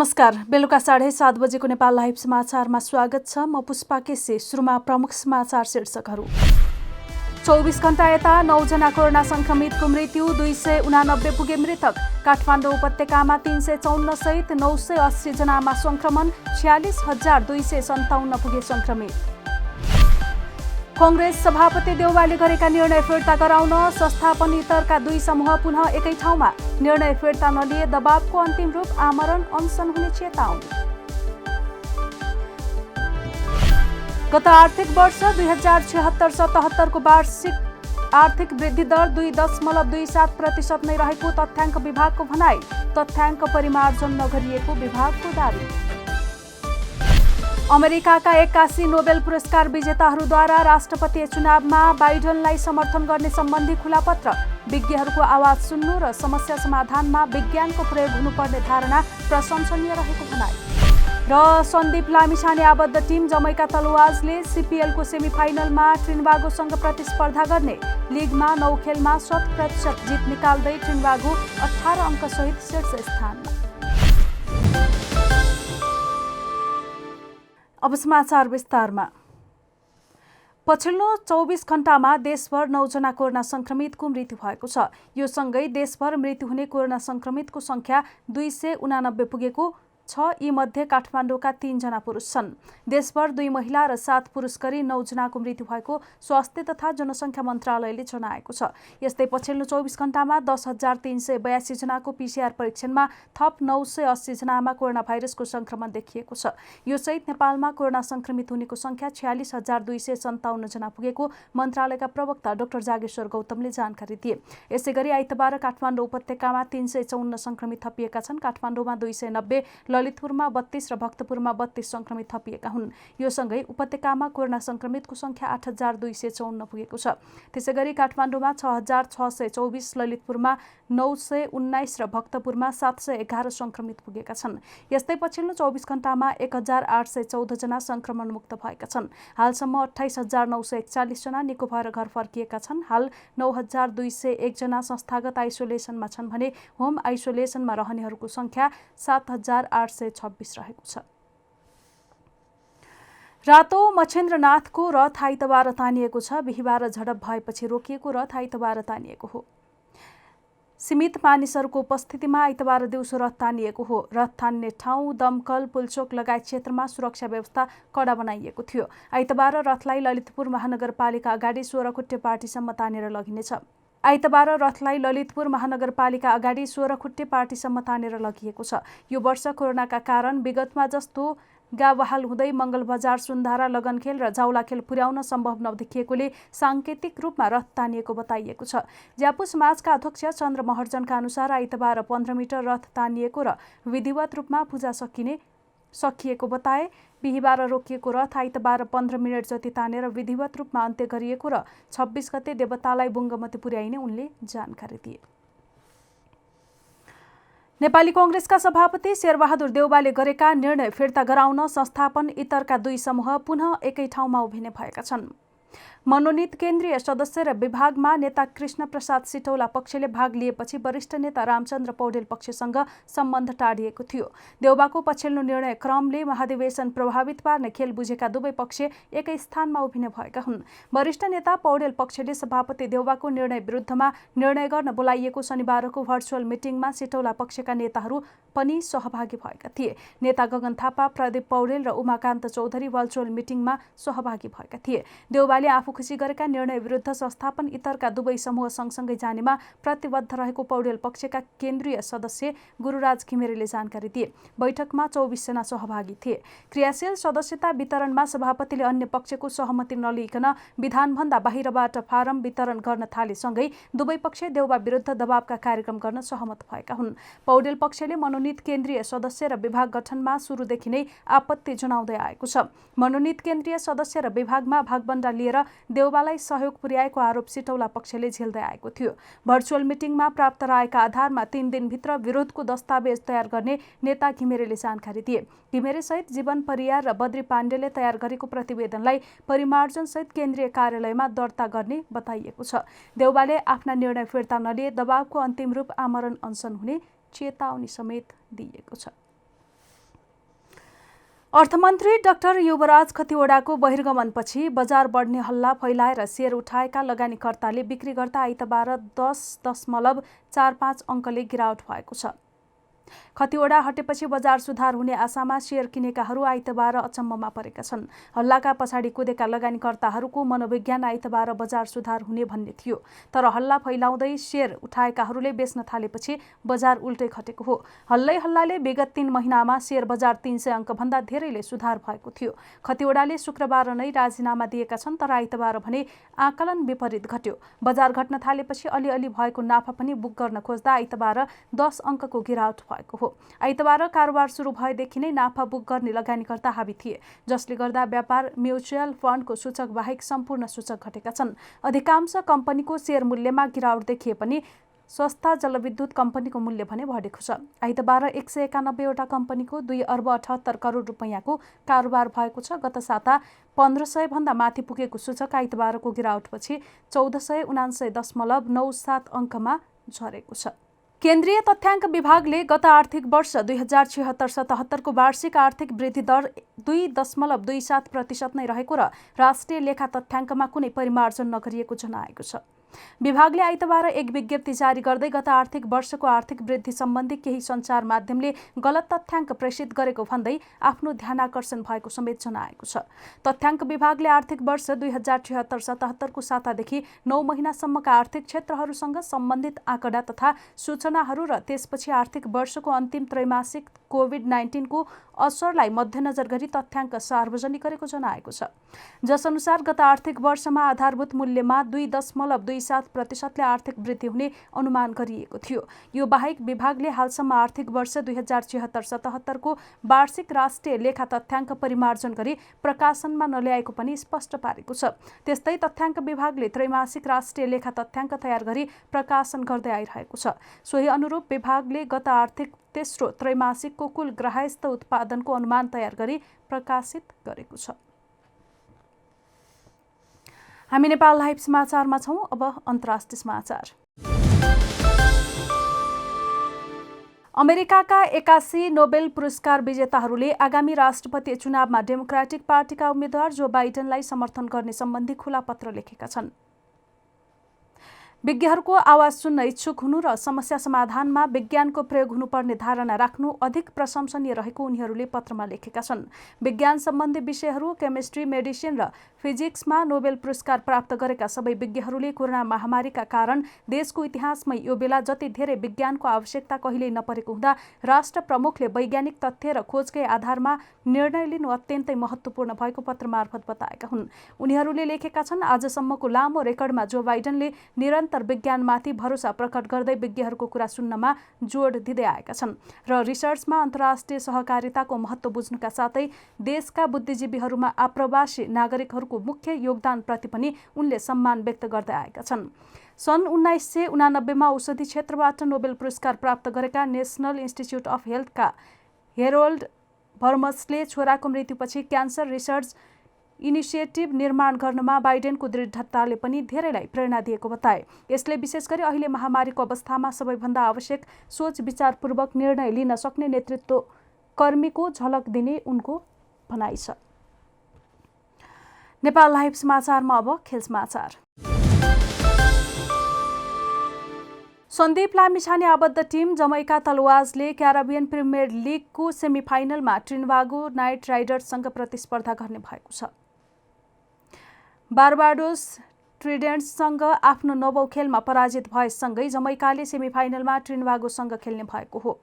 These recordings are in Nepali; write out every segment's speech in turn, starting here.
नमस्कार। बेलुका 7:30 बजेको नेपाल लाइभ समाचारमा स्वागत छ। म पुष्पा केसी। सुरुमा प्रमुख समाचार शीर्षकहरू। 24 घण्टा यता 9 जना कोरोना संक्रमितको मृत्यु, 289 पुगे मृतक। काठमाडौँ उपत्यकामा 354 सहित 980 जनामा संक्रमण, 46,257 पुगे संक्रमित। कांग्रेस सभापति देउवाले गरेका निर्णय फिर्ता गराउन संस्थापन इतरका 2 समूह पुनः एकै ठाउँमा। निर्णय फिर्ता नलिए दबावको अन्तिम रूप आमरण अनसन हुने चेतावनी। गत आर्थिक वर्ष 2076-77 को वार्षिक आर्थिक वृद्धि दर 2.27% नै रहेको तथ्याङ्क विभागको भनाई। तथ्याङ्क परिमार्जन नगरिएको विभागको दाबी। अमेरिकाका 81 नोबेल पुरस्कार विजेताहरूद्वारा राष्ट्रपतीय चुनावमा बाइडनलाई समर्थन गर्ने सम्बन्धी खुला पत्र। विज्ञहरूको आवाज सुन्नु र समस्या समाधानमा विज्ञानको प्रयोग हुनुपर्ने धारणा प्रशंसनीय रहेको भनाई। र सन्दीप लामिछाने आबद्ध टिम जमैका तलवाजले सिपिएलको सेमिफाइनलमा ट्रिनबागोसँग प्रतिस्पर्धा गर्ने। लिगमा 9 खेलमा 100% जित निकाल्दै ट्रिनबागो 18 अङ्कसहित शीर्ष स्थानमा। अब समाचार विस्तारमा। पछिल्लो 24 घण्टामा देशभर 9 जना कोरोना संक्रमितको मृत्यु भएको छ। यो सँगै देशभर मृत्यु हुने कोरोना संक्रमितको संख्या 289 पुगेको छ। यी मध्ये काठमाडौँका 3 जना पुरुष छन्। देशभर 2 महिला र 7 पुरुष गरी 9 जनाको मृत्यु भएको स्वास्थ्य तथा जनसङ्ख्या मन्त्रालयले जनाएको छ। यस्तै पछिल्लो 24 घण्टामा 10,382 जनाको पीसीआर परीक्षणमा थप 980 जनामा कोरोना भाइरसको संक्रमण देखिएको छ। यो सहित नेपालमा कोरोना संक्रमित हुनेको संख्या 46,257 जना पुगेको मन्त्रालयका प्रवक्ता डाक्टर जागेश्वर गौतमले जानकारी दिए। यसैगरी आइतबार काठमाडौँ उपत्यकामा 354 संक्रमित थपिएका छन्। काठमाडौँमा 290, ललितपुरमा 32 र भक्तपुरमा 32 संक्रमित थपिएका हुन्। यो सँगै उपत्यकामा कोरोना संक्रमितको संख्या 8,254 पुगेको छ। त्यसैगरी काठमाडौँमा 6,624, ललितपुरमा 919 र भक्तपुरमा 711 संक्रमित पुगेका छन्। यस्तै पछिल्लो 24 घण्टामा 1,814 जना संक्रमण मुक्त भएका छन्। हालसम्म 28,941 जना निको भएर घर फर्किएका छन्। हाल 9,201 जना संस्थागत आइसोलेसनमा छन् भने होम आइसोलेसनमा रहनेहरूको संख्या 7,826 रहेको छ। रातो मच्छेन्द्रनाथको रथ आइतबार तानिएको छ। बिहीबार झडप भएपछि रोकिएको रथ आइतबार तानिएको हो। सीमित मानिसहरूको उपस्थितिमा आइतबार दिउँसो रथ तानिएको हो। रथ तान्ने ठाउँ, दमकल, पुलचोक लगायत क्षेत्रमा सुरक्षा व्यवस्था कडा बनाइएको थियो। आइतबार रथलाई ललितपुर महानगरपालिका अगाडि 16 खुट्टे पार्टीसम्म तानेर लगिनेछ। आइतबार रथलाई ललितपुर महानगरपालिका अगाडि 16 खुट्टे पार्टीसम्म तानेर लगिएको छ। यो वर्ष कोरोनाका कारण विगतमा जस्तो गावहाल हुँदै मङ्गलबजार, सुन्धारा, लगनखेल र जाउलाखेल पुर्याउन सम्भव नदेखिएकोले सांकेतिक रूपमा रथ तानिएको बताइएको छ। ज्यापु समाजका अध्यक्ष चन्द्र महर्जनका अनुसार आइतबार 15 मिटर रथ तानिएको र विधिवत रूपमा पूजा सकिएको बताए। बिहीबार रोकिएको रथ आइतबार 15 मिनट जति तानेर विधिवत रूपमा अन्त्य गरिएको र 26 गते देवतालाई बुङ्गमती पुर्याइने उनले जानकारी दिए। नेपाली कांग्रेसका सभापति शेरबहादुर देउवाले गरेका निर्णय फिर्ता गराउन संस्थापन इतरका 2 समूह पुनः एकै ठाउँमा उभिने भएका छन्। मनोनित केन्द्रीय सदस्य र विभागमा नेता कृष्ण प्रसाद सिटौला पक्षले भाग लिएपछि वरिष्ठ नेता रामचन्द्र पौडेल पक्षसँग सम्बन्ध टाढिएको थियो। देउवाको पछिल्लो निर्णय क्रमले महाधिवेशन प्रभावित पार्ने खेल बुझेका दुवै पक्ष एकै स्थानमा उभिने भएका हुन्। वरिष्ठ नेता पौडेल पक्षले सभापति देउवाको निर्णय विरुद्धमा निर्णय गर्न बोलाइएको शनिबारको भर्चुअल मिटिङमा सिटौला पक्षका नेताहरू पनि सहभागी भएका थिए। नेता गगन थापा, प्रदीप पौडेल र उमाकान्त चौधरी भर्चुअल मिटिङमा सहभागी भएका थिए। देउवाले आफू खुसी गरेका निर्णय विरुद्ध संस्थापन इतरका दुवै समूह सँगसँगै जानेमा प्रतिबद्ध रहेको पौडेल पक्षका केन्द्रीय सदस्य गुरुराज घिमिरेले जानकारी दिए। बैठकमा 24 जना सहभागी थिए। क्रियाशील सदस्यता वितरणमा सभापतिले अन्य पक्षको सहमति नलिइकन विधानभन्दा बाहिरबाट फारम वितरण गर्न थालेसँगै दुवै पक्ष देउवा विरुद्ध दबावका कार्यक्रम गर्न सहमत भएका हुन्। पौडेल पक्षले मनोनित केन्द्रीय सदस्य र विभाग गठनमा सुरुदेखि नै आपत्ति जनाउँदै आएको छ। मनोनित केन्द्रीय सदस्य र विभागमा भागबण्डा लिएर देउवालाई सहयोग पुर्याएको आरोप सिटौला पक्षले झेल्दै आएको थियो। भर्चुअल मिटिङमा प्राप्त रायका आधारमा 3 दिनभित्र विरोधको दस्तावेज तयार गर्ने नेता घिमिरेले जानकारी दिए। घिमिरे सहित जीवन परियार र बद्री पाण्डेले तयार गरेको प्रतिवेदनलाई परिमार्जन सहित केन्द्रीय कार्यालयमा दर्ता गर्ने बताइएको छ। देउवाले आफ्ना निर्णय फिर्ता नलिए दबावको अन्तिम रूप आमरण अनसन हुने चेतावनी समेत दिएको छ। अर्थमन्त्री डाक्टर युवराज खतिवडाको बहिर्गमनपछि बजार बढ्ने हल्ला फैलाएर सेयर उठाएका लगानीकर्ताले बिक्री गर्दा आइतबार 10.45 अङ्कले गिरावट भएको छ। खतिवडा हटेपछि बजार सुधार हुने आशामा सेयर किनेकाहरू आइतबार अचम्ममा परेका छन्। हल्लाका पछाडि कुदेका लगानीकर्ताहरूको मनोविज्ञान आइतबार बजार सुधार हुने भन्ने थियो, तर हल्ला फैलाउँदै सेयर उठाएकाहरूले बेच्न थालेपछि बजार उल्टै खटेको हो। हल्लाले विगत 3 महिनामा सेयर बजार 300 अङ्कभन्दा धेरैले सुधार भएको थियो। खतिवडाले शुक्रबार नै राजीनामा दिएका छन्, तर आइतबार भने आकलन विपरीत घट्यो। बजार घट्न थालेपछि अलिअलि भएको नाफा पनि बुक गर्न खोज्दा आइतबार 10 अङ्कको गिरावट भएको हो। आइतबार कारोबार सुरु भएदेखि नै नाफा बुक गर्ने लगानीकर्ता हाबी थिए, जसले गर्दा व्यापार म्युचुअल फन्डको सूचक बाहेक सम्पूर्ण सूचक घटेका छन्। अधिकांश कम्पनीको सेयर मूल्यमा गिरावट देखिए पनि संस्था जलविद्युत कम्पनीको मूल्य भने बढेको छ। आइतबार 191 वटा कम्पनीको 2 अर्ब 78 करोड रुपैयाँको कारोबार भएको छ। गत साता 1500 भन्दा माथि पुगेको सूचक आइतबारको गिरावटपछि 1479.97 अङ्कमा झरेको छ। केन्द्रीय तथ्याङ्क विभागले गत आर्थिक वर्ष 2076-77 को वार्षिक आर्थिक वृद्धि दर 2.27% नै रहेको र राष्ट्रिय लेखा तथ्याङ्कमा कुनै परिमार्जन नगरिएको जनाएको छ। विभागले आइतबार एक विज्ञप्ति जारी गर्दै गत आर्थिक वर्षको आर्थिक वृद्धि सम्बन्धी केही सञ्चार माध्यमले गलत तथ्याङ्क प्रेषित गरेको भन्दै आफ्नो ध्यानाकर्षण भएको समेत जनाएको छ। तथ्याङ्क विभागले आर्थिक वर्ष 2076-77 को सातादेखि 9 महिनासम्मका आर्थिक क्षेत्रहरूसँग सम्बन्धित आँकडा तथा सूचनाहरू र त्यसपछि आर्थिक वर्षको अन्तिम त्रैमासिक कोभिड-19 को असरलाई मध्यनजर गरी तथ्याङ्क सार्वजनिक गरेको जनाएको छ। जसअनुसार गत आर्थिक वर्षमा आधारभूत मूल्यमा 2.27% ले आर्थिक वृद्धि हुने अनुमान गरिएको थियो। यो बाहेक विभागले हालसम्म आर्थिक वर्ष 2076-77 को वार्षिक राष्ट्रिय लेखा तथ्याङ्क परिमार्जन गरी प्रकाशनमा नल्याएको पनि स्पष्ट पारेको छ। त्यस्तै तथ्याङ्क विभागले त्रैमासिक राष्ट्रिय लेखा तथ्याङ्क तयार गरी प्रकाशन गर्दै आइरहेको छ। सोही अनुरूप विभागले गत आर्थिक तेस्रो त्रैमासिकको कुल ग्राह्यस्थ उत्पादनको अनुमान तयार गरी प्रकाशित गरेको छ। हामी नेपाल लाइभ समाचारमा छौं। अब अन्तर्राष्ट्रिय समाचार। अमेरिकाका 81 नोबेल पुरस्कार विजेताहरूले आगामी राष्ट्रपति चुनावमा डेमोक्रेटिक पार्टीका उम्मेद्वार जो बाइडेनलाई समर्थन गर्ने सम्बन्धी खुला पत्र लेखेका छन्। विज्ञहरूको आवाज सुन्न इच्छुक हुनु र समस्या समाधानमा विज्ञानको प्रयोग हुनुपर्ने धारणा राख्नु अधिक प्रशंसनीय रहेको उनीहरूले पत्रमा लेखेका छन्। विज्ञान सम्बन्धी विषयहरू, केमिस्ट्री, मेडिसिन र फिजिक्समा नोबेल पुरस्कार प्राप्त गरेका सबै विज्ञहरूले कोरोना महामारीका कारण देशको इतिहासमै यो बेला जति धेरै विज्ञानको आवश्यकता कहिल्यै नपरेको हुँदा राष्ट्र प्रमुखले वैज्ञानिक तथ्य र खोजकै आधारमा निर्णय लिनु अत्यन्तै महत्त्वपूर्ण भएको पत्र मार्फत बताएका हुन्। उनीहरूले लेखेका छन्, आजसम्मको लामो रेकर्डमा जो बाइडेनले निरन्तर विज्ञानमाथि भरोसा प्रकट गर्दै विज्ञहरूको कुरा सुन्नमा जोड दिँदै आएका छन् र रिसर्चमा अन्तर्राष्ट्रिय सहकारिताको महत्त्व बुझ्नुका साथै देशका बुद्धिजीवीहरूमा आप्रवासी नागरिकहरूको मुख्य योगदानप्रति पनि उनले सम्मान व्यक्त गर्दै आएका छन्। सन् 1989 मा औषधि क्षेत्रबाट नोबेल पुरस्कार प्राप्त गरेका नेसनल इन्स्टिच्युट अफ हेल्थका हेरोल्ड भर्मसले छोराको मृत्युपछि क्यान्सर रिसर्च इनिसिएटिभ निर्माण गर्नमा बाइडेनको दृढताले पनि धेरैलाई प्रेरणा दिएको बताए। यसले विशेष गरी अहिले महामारीको अवस्थामा सबैभन्दा आवश्यक सोच विचारपूर्वक निर्णय लिन सक्ने नेतृत्व कर्मीको झलक दिने उनको भनाइ छ। नेपाल लाइभ समाचारमा अब खेल समाचार। सन्दीप लामिछाने आबद्ध टिम जमैका तलवाजले क्यारिबियन प्रिमियर लिगको सेमिफाइनलमा ट्रिनिडागो नाइट राइडर्ससँग प्रतिस्पर्धा गर्ने भएको छ। बारबाडोस ट्रिडेन्ट्ससँग आफ्नो 9औं खेलमा पराजित भएसँगै जमैकाले सेमिफाइनलमा ट्रिनिडागोसँग खेल्ने भएको हो।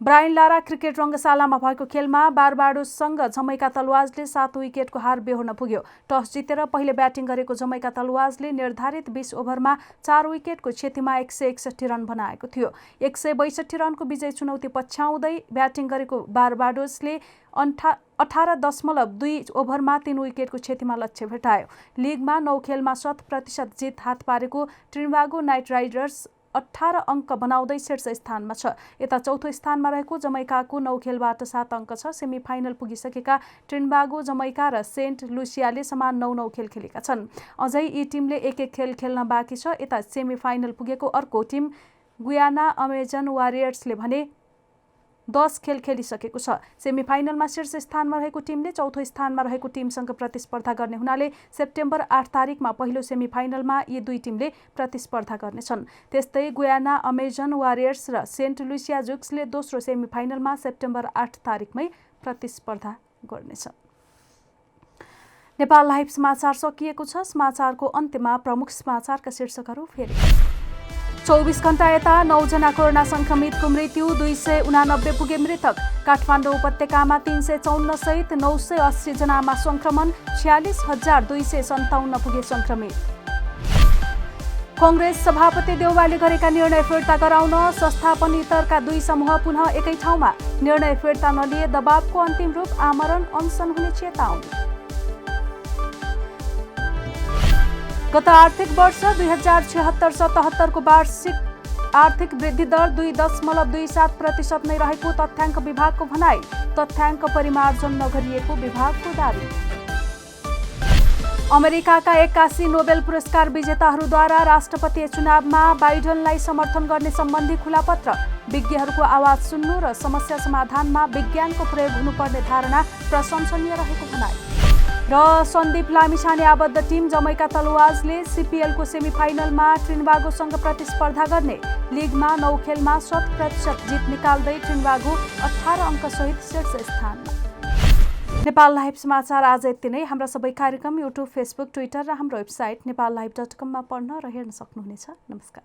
ब्रायन लारा क्रिकेट रङ्गशालामा भएको खेलमा बारबाडोससँग जमैका तलवाजले 7 विकेटको हार बेहोर्न पुग्यो। टस जितेर पहिले ब्याटिङ गरेको जमैका तलवाजले निर्धारित 20 ओभरमा 4 विकेटको क्षतिमा 161 रन बनाएको थियो। 162 रनको विजय चुनौती पछ्याउँदै ब्याटिङ गरेको बारबाडोसले 18.2 ओभरमा 3 विकेटको क्षतिमा लक्ष्य भेटायो। लिगमा 9 खेलमा 100% जित हात पारेको ट्रिनिडागो नाइट राइडर्स 18 अङ्क बनाउँदै शीर्ष स्थानमा छ। यता चौथो स्थानमा रहेको जमैकाको 9 खेलबाट 7 अङ्क छ। सेमिफाइनल पुगिसकेका ट्रिनिडागो, जमैका र सेन्ट लुसियाले समान 9-9 खेल खेलेका छन्। अझै यी टिमले 1-1 खेल खेल्न बाँकी छ। यता सेमिफाइनल पुगेको अर्को टिम गुयाना अमेजन वारियर्सले भने 10 खेल खेलिसकेको छ। सेमिफाइनलमा शीर्ष स्थानमा रहेको टिमले चौथो स्थानमा रहेको टिमसँग प्रतिस्पर्धा गर्ने हुनाले सेप्टेम्बर 8 तारिकमा पहिलो सेमिफाइनलमा यी दुई टिमले प्रतिस्पर्धा गर्नेछन्। त्यस्तै गुयाना अमेजन वारियर्स र सेन्ट लुसिया जुक्सले दोस्रो सेमिफाइनलमा सेप्टेम्बर 8 तारिकमै प्रतिस्पर्धा गर्नेछ। नेपाल लाइभ समाचार सकिएको छ। समाचारको अन्त्यमा प्रमुख समाचारका शीर्षकहरू फेरि। 24 घण्टा यता 9 जना कोरोना संक्रमितको मृत्यु, 289 पुगे मृतक। काठमाडौँ उपत्यकामा 354 सहित 980 जनामा संक्रमण, 46,257 पुगे संक्रमित। कांग्रेस सभापति देउवाले गरेका निर्णय फिर्ता गराउन संस्थापन इतरका दुई समूह पुनः एकै ठाउँमा। निर्णय फिर्ता नलिए दबावको अन्तिम रूप आमरण अनसन हुने चेतावनी। गत आर्थिक वर्ष 2076-77 को वार्षिक आर्थिक वृद्धि दर 2.27% नै रहेको तथ्याङ्क विभागको भनाई। तथ्याङ्क परिमार्जन नगरिएको विभागको दाबी। अमेरिकाका 81 नोबेल पुरस्कार विजेताहरूद्वारा राष्ट्रपतीय चुनावमा बाइडनलाई समर्थन गर्ने सम्बन्धी खुला पत्र। विज्ञहरूको आवाज सुन्नु र समस्या समाधानमा विज्ञानको प्रयोग हुनुपर्ने धारणा प्रशंसनीय रहेको भनाई। र सन्दीप लामिछाने आबद्ध टिम जमैका तलवाजले सिपिएलको सेमिफाइनलमा ट्रिनबागोसँग प्रतिस्पर्धा गर्ने। लिगमा 9 खेलमा 100% जित निकाल्दै ट्रिनबागो 18 अङ्कसहित शीर्ष स्थानमा। नेपाल लाइभ समाचार आज यति नै। हाम्रा सबै कार्यक्रम युट्युब, फेसबुक, ट्विटर र हाम्रो वेबसाइट नेपाललाइभ.com मा पढ्न र हेर्न सक्नुहुनेछ। नमस्कार।